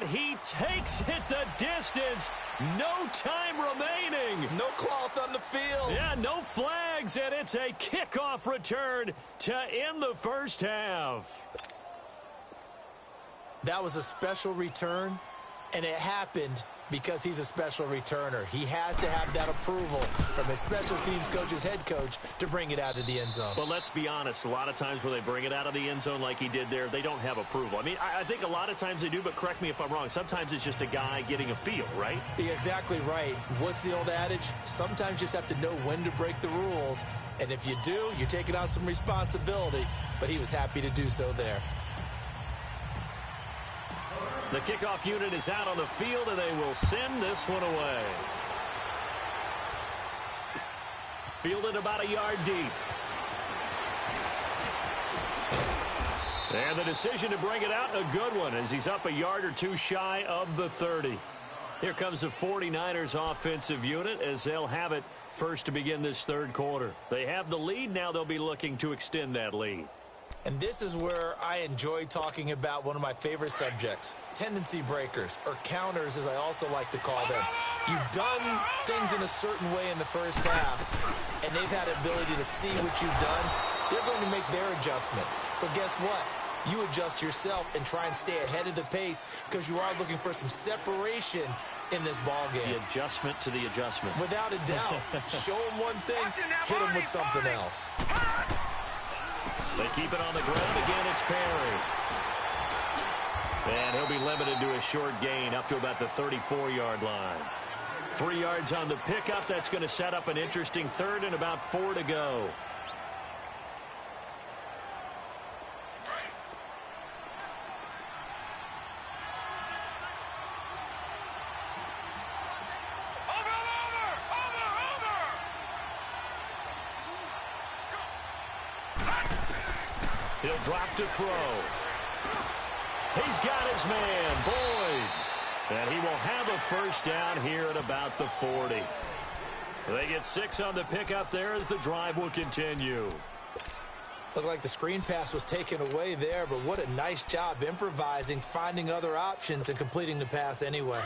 And he takes it the distance. No time remaining. No cloth on the field. Yeah, no flags, and it's a kickoff return to end the first half. That was a special return, and it happened because he's a special returner. He has to have that approval from his special teams coach's head coach to bring it out of the end zone. But let's be honest, a lot of times when they bring it out of the end zone like he did there, they don't have approval. I mean, I think a lot of times they do, but correct me if I'm wrong. Sometimes it's just a guy getting a feel, right? You're exactly right. What's the old adage? Sometimes you just have to know when to break the rules. And if you do, you're taking on some responsibility. But he was happy to do so there. The kickoff unit is out on the field, and they will send this one away. Fielded about a yard deep. And the decision to bring it out, a good one, as he's up a yard or two shy of the 30. Here comes the 49ers offensive unit as they'll have it first to begin this third quarter. They have the lead. Now they'll be looking to extend that lead. And this is where I enjoy talking about one of my favorite subjects, tendency breakers, or counters as I also like to call them. You've done things in a certain way in the first half, and they've had the ability to see what you've done. They're going to make their adjustments. So guess what? You adjust yourself and try and stay ahead of the pace because you are looking for some separation in this ball game. The adjustment to the adjustment. Without a doubt. Show them one thing, hit them with something else. They keep it on the ground. Again, it's Perry. And he'll be limited to a short gain up to about the 34-yard line. 3 yards on the pickup. That's going to set up an interesting third and about 4 to go. He'll drop to throw. He's got his man, Boyd. And he will have a first down here at about the 40. They get 6 on the pickup there as the drive will continue. Looked like the screen pass was taken away there, but what a nice job improvising, finding other options, and completing the pass anyway.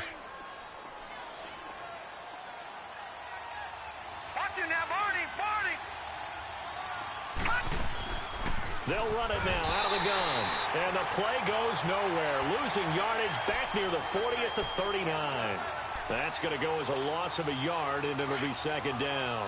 They'll run it now out of the gun. And the play goes nowhere. Losing yardage back near the 40 at the 39. That's going to go as a loss of a yard, and it'll be second down.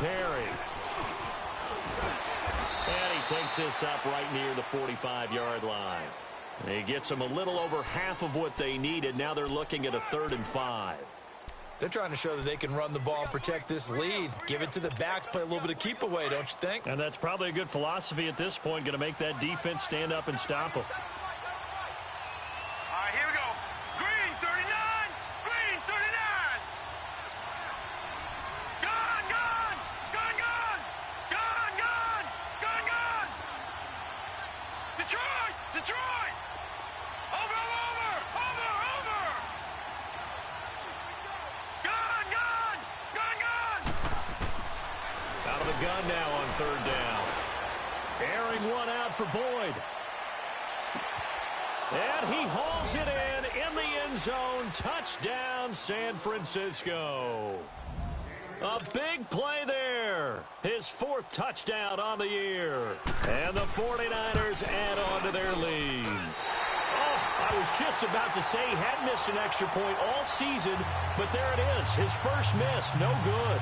Perry. And he takes this up right near the 45-yard line. He gets them a little over half of what they needed. Now they're looking at a 3rd and 5. They're trying to show that they can run the ball and protect this lead. Give it to the backs, play a little bit of keep away, don't you think? And that's probably a good philosophy at this point, going to make that defense stand up and stop them. Gun now on 3rd down. Airing one out for Boyd. And he hauls it in the end zone. Touchdown, San Francisco. A big play there. His 4th touchdown on the year. And the 49ers add on to their lead. Oh, I was just about to say he had missed an extra point all season, but there it is. His first miss, no good.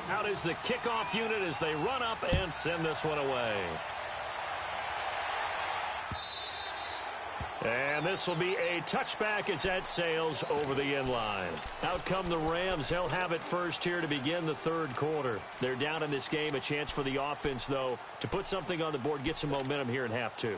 Out is the kickoff unit as they run up and send this one away. And this will be a touchback as that sails over the end line. Out come the Rams. They'll have it first here to begin the third quarter. They're down in this game. A chance for the offense, though, to put something on the board, get some momentum here in half two.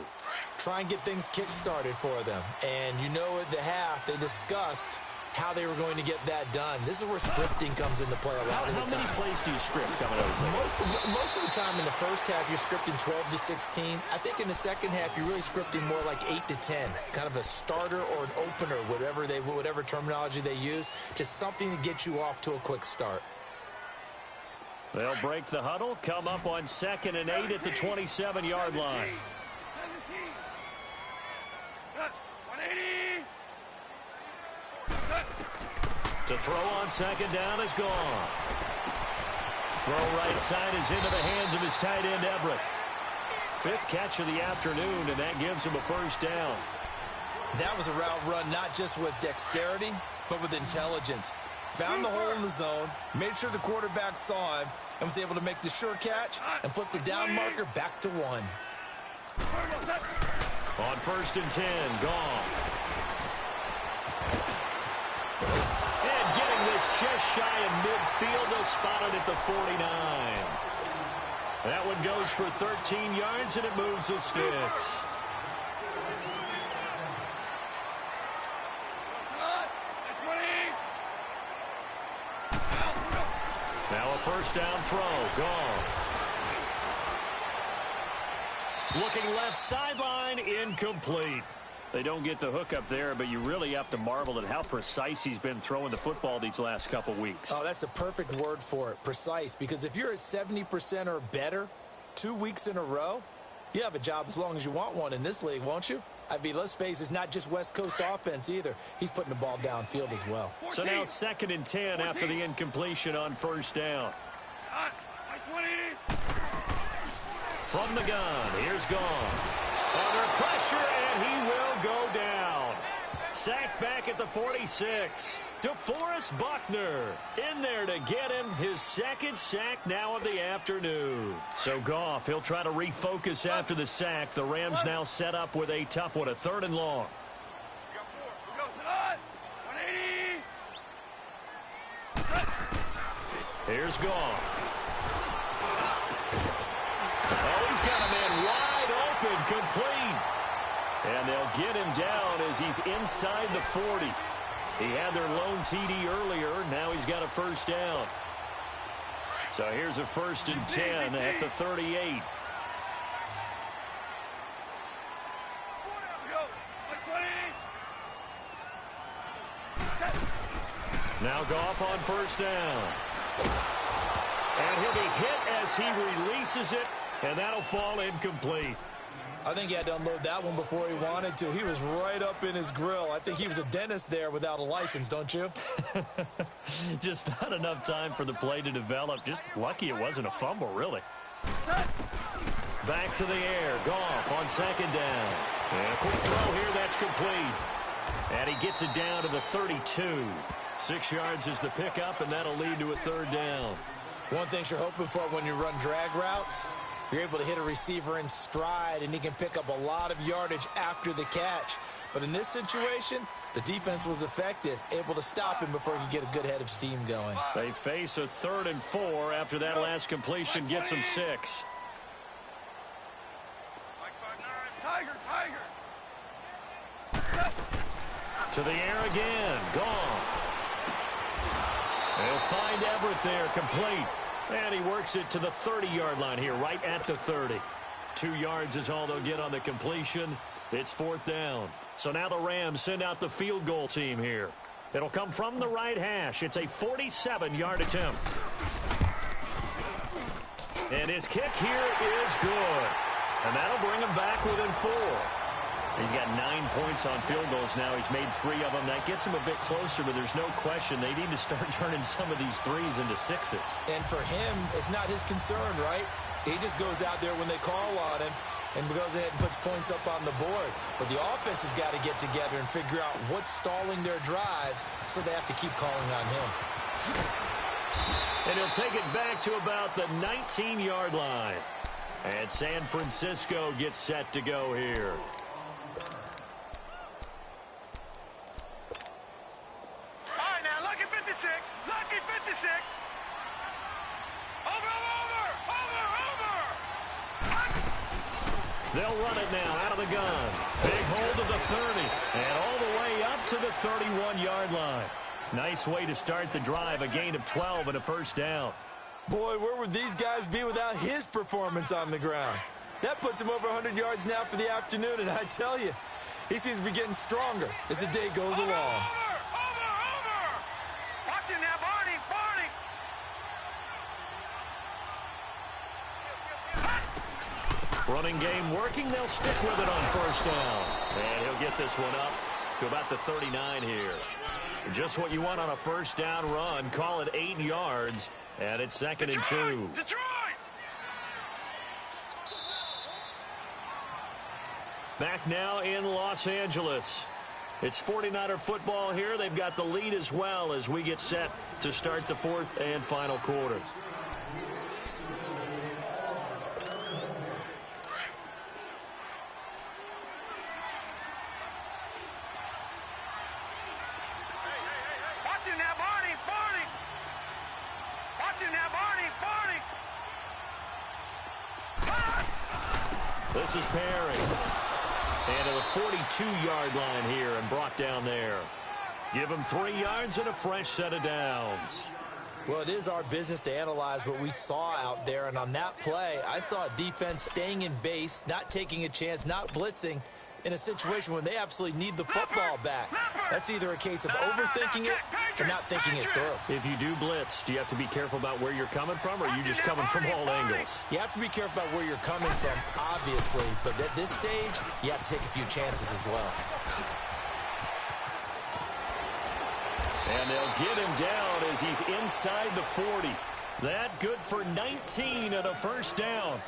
Try and get things kick-started for them. And you know at the half, they discussed how they were going to get that done. This is where scripting comes into play a lot of the time. How many plays do you script coming out of the second? Most of the time in the first half, you're scripting 12 to 16. I think in the second half, you're really scripting more like 8 to 10. Kind of a starter or an opener, whatever terminology they use. Just something to get you off to a quick start. They'll break the huddle, come up on 2nd and 8 at the 27-yard line. 180. To throw on 2nd down is gone. Throw right side is into the hands of his tight end, Everett. 5th catch of the afternoon, and that gives him a first down. That was a route run not just with dexterity, but with intelligence. Found the hole in the zone, made sure the quarterback saw him, and was able to make the sure catch and flip the down marker back to 1. On 1st and 10, Goff. And getting this just shy of midfield, they'll spot it at the 49. That one goes for 13 yards, and it moves the sticks. Now a first down throw. Goff. Looking left sideline, incomplete. They don't get the hook up there, but you really have to marvel at how precise he's been throwing the football these last couple weeks. Oh, that's a perfect word for it, precise, because if you're at 70% or better 2 weeks in a row, you have a job as long as you want one in this league, won't you? I mean, let's face it, it's not just West Coast offense either. He's putting the ball downfield as well. So now 2nd and 10 after the incompletion on first down. From the gun, here's Goff. Under pressure, and he will go down. Sacked back at the 46. DeForest Buckner in there to get him his 2nd sack now of the afternoon. So Goff, he'll try to refocus after the sack. The Rams now set up with a tough one, a 3rd and long. Here's Goff. Oh, he's got a man wide open, complete. And they'll get him down as he's inside the 40. He had their lone TD earlier. Now he's got a first down. So here's a 1st and 10 at the 38. Now Goff on first down. And he'll be hit as he releases it, and that'll fall incomplete. I think he had to unload that one before he wanted to. He was right up in his grill. I think he was a dentist there without a license, don't you? Just not enough time for the play to develop. Just lucky it wasn't a fumble, really. Back to the air. Goff on 2nd down. And a quick throw here. That's complete. And he gets it down to the 32. 6 yards is the pickup, and that'll lead to a 3rd down. One thing you're hoping for when you run drag routes, you're able to hit a receiver in stride, and he can pick up a lot of yardage after the catch. But in this situation, the defense was effective, able to stop him before he could get a good head of steam going. They face a 3rd and 4 after that last completion gets them 6. To the air again. Goff. They'll find Everett there, complete. And he works it to the 30-yard line here, right at the 30. 2 yards is all they'll get on the completion. It's 4th down. So now the Rams send out the field goal team here. It'll come from the right hash. It's a 47-yard attempt. And his kick here is good. And that'll bring him back within 4. He's got 9 points on field goals now. He's made 3 of them. That gets him a bit closer, but there's no question they need to start turning some of these 3s into 6s. And for him, it's not his concern, right? He just goes out there when they call on him and goes ahead and puts points up on the board. But the offense has got to get together and figure out what's stalling their drives, so they have to keep calling on him. And he'll take it back to about the 19-yard line. And San Francisco gets set to go here. They'll run it now out of the gun. Big hold of the 30 and all the way up to the 31-yard line. Nice way to start the drive, a gain of 12 and a first down. Boy, where would these guys be without his performance on the ground? That puts him over 100 yards now for the afternoon, and I tell you, he seems to be getting stronger as the day goes along. Over! Watching that, Barney! Running game working. They'll stick with it on first down. And he'll get this one up to about the 39 here. Just what you want on a first down run. Call it 8 yards, and it's second and 2. Detroit! Back now in Los Angeles. It's 49er football here. They've got the lead as well as we get set to start the fourth and final quarter. Watching that, Barney! Watching that, Barney! This is Perry. And to the 42-yard line here and brought down there. Give him 3 yards and a fresh set of downs. Well, it is our business to analyze what we saw out there, and on that play, I saw a defense staying in base, not taking a chance, not blitzing, in a situation when they absolutely need the football back. That's either a case of overthinking it or not thinking it through. If you do blitz, do you have to be careful about where you're coming from, or are you just coming from all angles? You have to be careful about where you're coming from, obviously, but at this stage, you have to take a few chances as well. And they'll get him down as he's inside the 40. That good for 19 and a first down.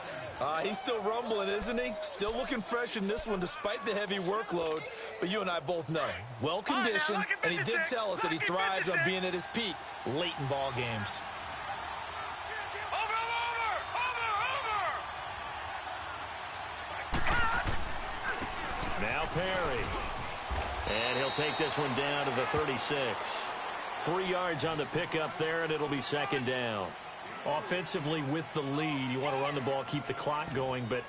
He's still rumbling, isn't he? Still looking fresh in this one despite the heavy workload. But you and I both know, well-conditioned, and he did tell us that he thrives on being at his peak late in ball games. Now Perry. And he'll take this one down to the 36. 3 yards on the pickup there, and it'll be second down. Offensively with the lead, you want to run the ball, keep the clock going, but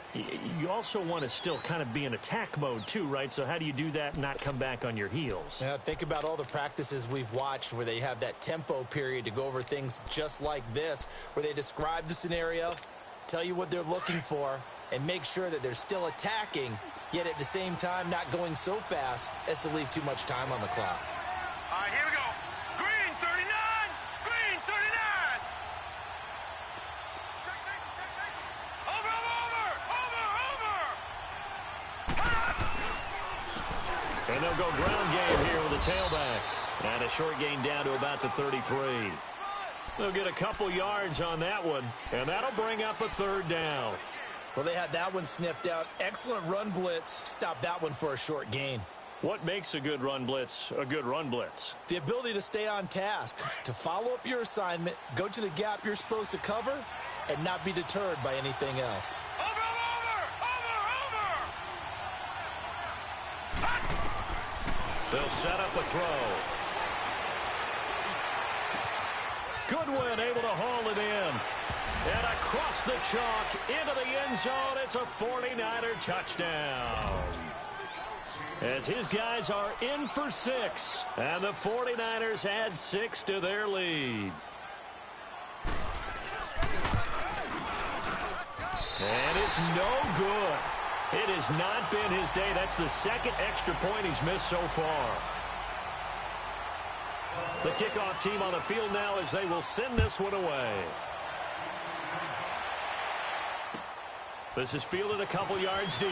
you also want to still kind of be in attack mode too, right? So how do you do that and not come back on your heels? Yeah, think about all the practices we've watched where they have that tempo period to go over things just like this, where they describe the scenario, tell you what they're looking for, and make sure that they're still attacking, yet at the same time not going so fast as to leave too much time on the clock. All right, here we go. Green 39! Green 39! Over! And they'll go ground game here with a tailback. And a short gain down to about the 33. They'll get a couple yards on that one, and that'll bring up a third down. Well, they had that one sniffed out. Excellent run blitz. Stop that one for a short gain. What makes a good run blitz a good run blitz? The ability to stay on task, to follow up your assignment, go to the gap you're supposed to cover, and not be deterred by anything else. They'll set up a throw. Goodwin able to haul it in. And across the chalk into the end zone, it's a 49er touchdown. As his guys are in for 6, and the 49ers add 6 to their lead. And it's no good. It has not been his day. That's the second extra point he's missed so far. The kickoff team on the field now as they will send this one away. This is fielded a couple yards deep.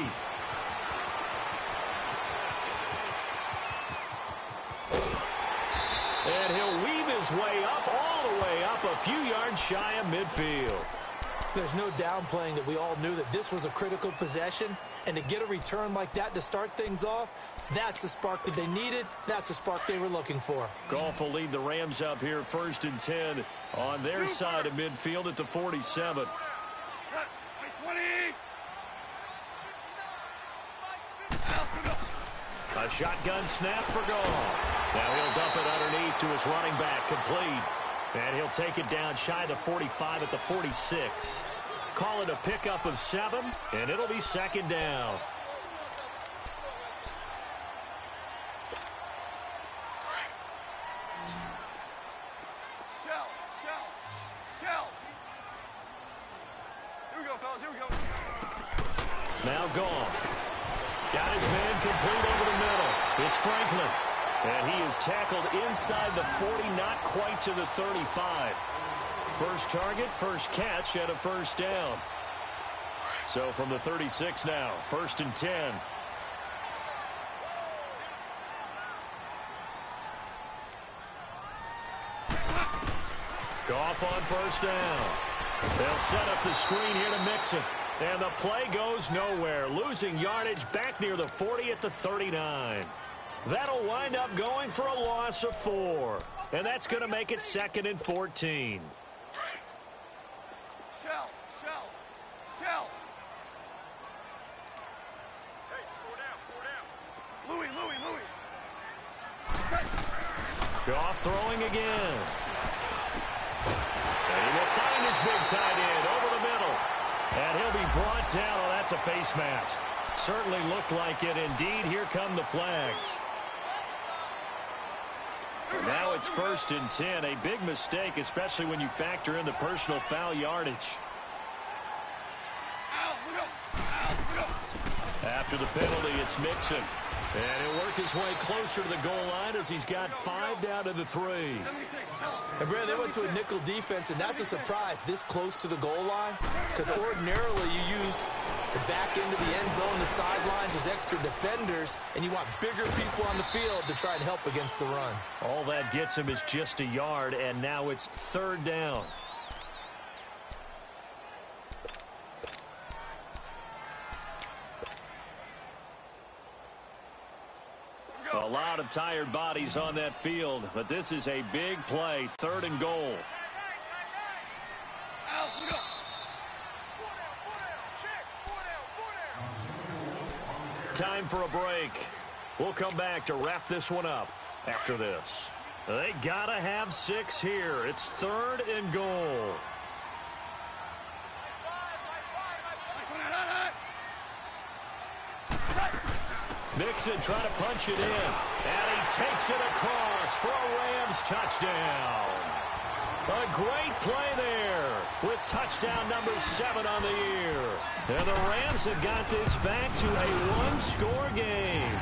And he'll weave his way up, all the way up, a few yards shy of midfield. There's no downplaying that we all knew that this was a critical possession, and to get a return like that to start things off, that's the spark that they needed. That's the spark they were looking for. Goff will lead the Rams up here 1st and 10 on their side of midfield at the 47. A shotgun snap for Goff. Now he'll dump it underneath to his running back, complete. And he'll take it down shy of the 45 at the 46. Call it a pickup of 7, and it'll be second down. Shell. Here we go, fellas. Here we go. Now gone. Got his man complete over the middle. It's Franklin. And he is tackled inside the 40, not quite to the 35. First target, first catch, and a first down. So from the 36 now, 1st and 10. Goff on first down. They'll set up the screen here to Mixon. And the play goes nowhere. Losing yardage back near the 40 at the 39. That'll wind up going for a loss of 4. And that's going to make it 2nd and 14. Shell. Hey, 4 down. Louis. Goff throwing again. And he will find his big tight end over the middle. And he'll be brought down. Oh, that's a face mask. Certainly looked like it. Indeed, here come the flags. Now it's 1st and 10. A big mistake, especially when you factor in the personal foul yardage. After the penalty, it's Mixon. And he'll work his way closer to the goal line as he's got 5 down to the 3. And Brad, they went to a nickel defense, and that's a surprise this close to the goal line, because ordinarily you use the back end of the end zone, the sidelines as extra defenders, and you want bigger people on the field to try and help against the run. All that gets him is just a yard, and now it's 3rd down. A lot of tired bodies on that field, but this is a big play, 3rd and goal. Time for a break. We'll come back to wrap this one up after this. They gotta have 6 here. It's 3rd and goal. Mixon trying to punch it in. And he takes it across for a Rams touchdown. A great play there with touchdown number 7 on the year. And the Rams have got this back to a 1-score game.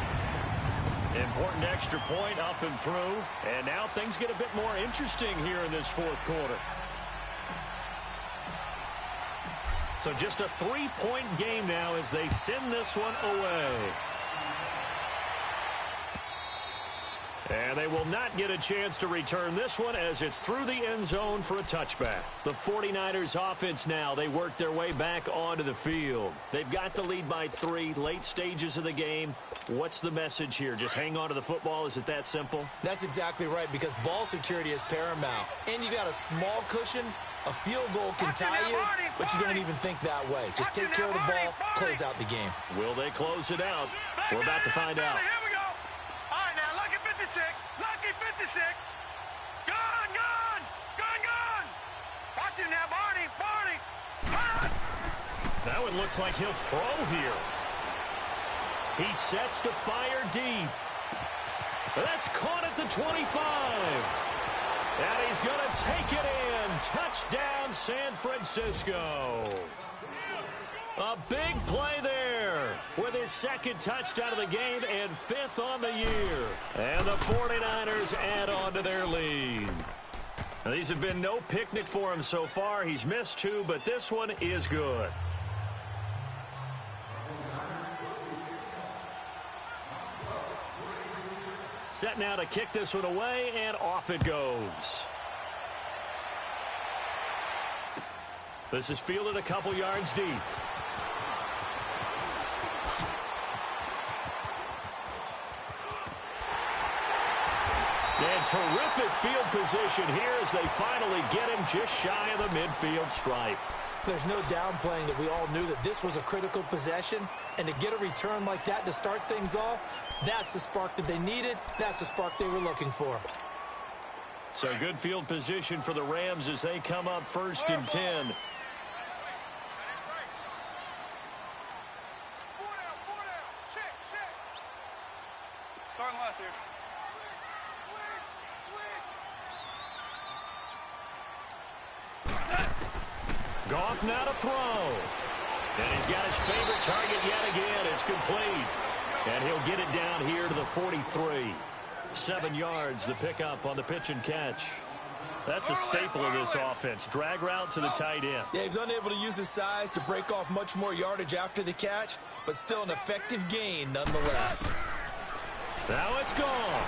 Important extra point up and through. And now things get a bit more interesting here in this 4th quarter. So just a 3-point game now as they send this one away. And they will not get a chance to return this one as it's through the end zone for a touchback. The 49ers offense now, they work their way back onto the field. They've got the lead by 3, late stages of the game. What's the message here? Just hang on to the football? Is it that simple? That's exactly right, because ball security is paramount. And you got a small cushion. A field goal can tie you, but you don't even think that way. Just take care of the ball, close out the game. Will they close it out? We're about to find out. Lucky 56. Gone. Watch him now, Barney. Now it looks like he'll throw here. He sets to fire deep. That's caught at the 25. And he's going to take it in. Touchdown, San Francisco. A big play there with his 2nd touchdown of the game and 5th on the year. And the 49ers add on to their lead. Now, these have been no picnic for him so far. He's missed 2, but this one is good. Set now to kick this one away, and off it goes. This is fielded a couple yards deep. And terrific field position here as they finally get him just shy of the midfield stripe. There's no downplaying that we all knew that this was a critical possession, and to get a return like that to start things off, that's the spark that they needed. That's the spark they were looking for. So good field position for the Rams as they come up 1st and 10. pass here. Goff now to throw. And he's got his favorite target yet again. It's complete. And he'll get it down here to the 43. 7 yards, the pickup on the pitch and catch. That's a staple of this offense. Drag route to the tight end. Yeah, he's unable to use his size to break off much more yardage after the catch, but still an effective gain nonetheless. Now it's gone.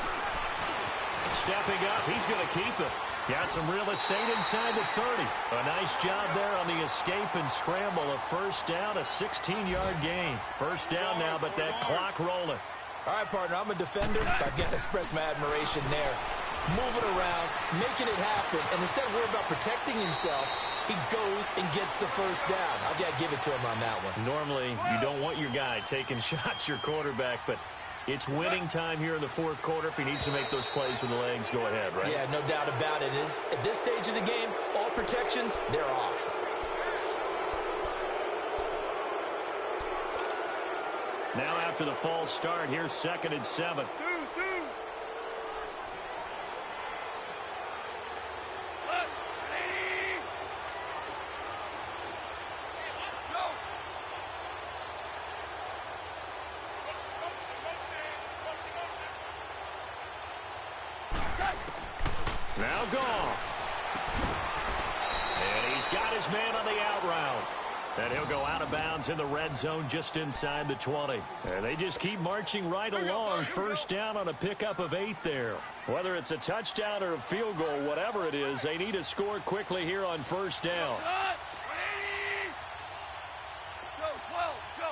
Stepping up, he's going to keep it. Got some real estate inside the 30. A nice job there on the escape and scramble. A first down, a 16-yard gain. First down now, but that clock rolling. All right, partner, I'm a defender. I've got to express my admiration there. Moving around, making it happen, and instead of worrying about protecting himself, he goes and gets the first down. I've got to give it to him on that one. Normally, you don't want your guy taking shots, your quarterback, but it's winning time here in the fourth quarter. If he needs to make those plays with the legs, go ahead, right? Yeah, no doubt about it. At this stage of the game, all protections, they're off. Now after the false start, here's 2nd and 7. Now Goff. And he's got his man on the out route. And he'll go out of bounds in the red zone just inside the 20. And they just keep marching right along. First down on a pickup of 8 there. Whether it's a touchdown or a field goal, whatever it is, they need to score quickly here on first down. Go, 12, go.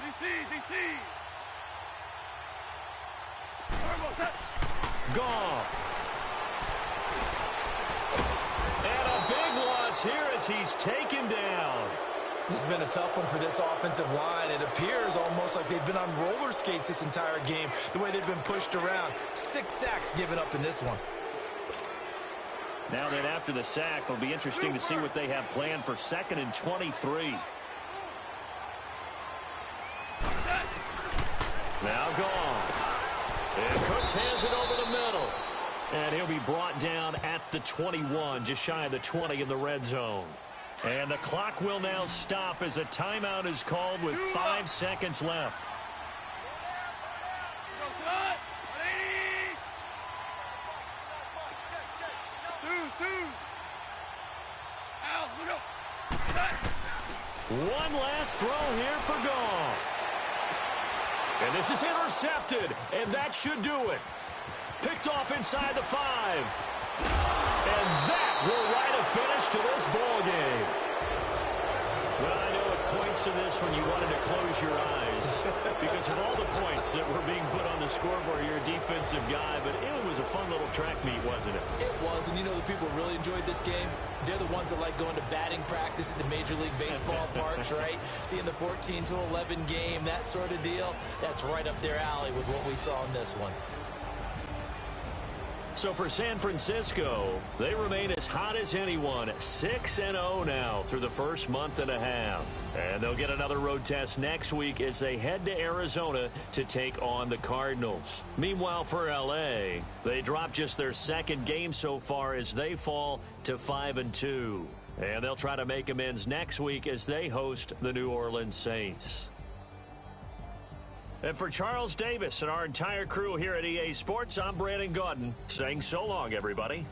DC. Goff. And a big loss here as he's taken down. This has been a tough one for this offensive line. It appears almost like they've been on roller skates this entire game, the way they've been pushed around. 6 sacks given up in this one. Now then, after the sack, it'll be interesting to see what they have planned for 2nd and 23. Now Goff. And Cooks hands it over the middle. And he'll be brought down at the 21, just shy of the 20 in the red zone. And the clock will now stop as a timeout is called with 5 seconds left. One last throw here for Goff. And this is intercepted, and that should do it. Picked off inside the 5. And that will write a finish to this ball game. Well, I know at points in this when you wanted to close your eyes because of all the points that were being put on the scoreboard. You're a defensive guy, but it was a fun little track meet, wasn't it? It was, and you know the people really enjoyed this game? They're the ones that like going to batting practice at the Major League Baseball parks, right? Seeing the 14-11 game, that sort of deal, that's right up their alley with what we saw in this one. So for San Francisco, they remain as hot as anyone, 6-0 now through the first month and a half. And they'll get another road test next week as they head to Arizona to take on the Cardinals. Meanwhile, for L.A., they dropped just their 2nd game so far as they fall to 5-2. And they'll try to make amends next week as they host the New Orleans Saints. And for Charles Davis and our entire crew here at EA Sports, I'm Brandon Gaudin saying so long, everybody.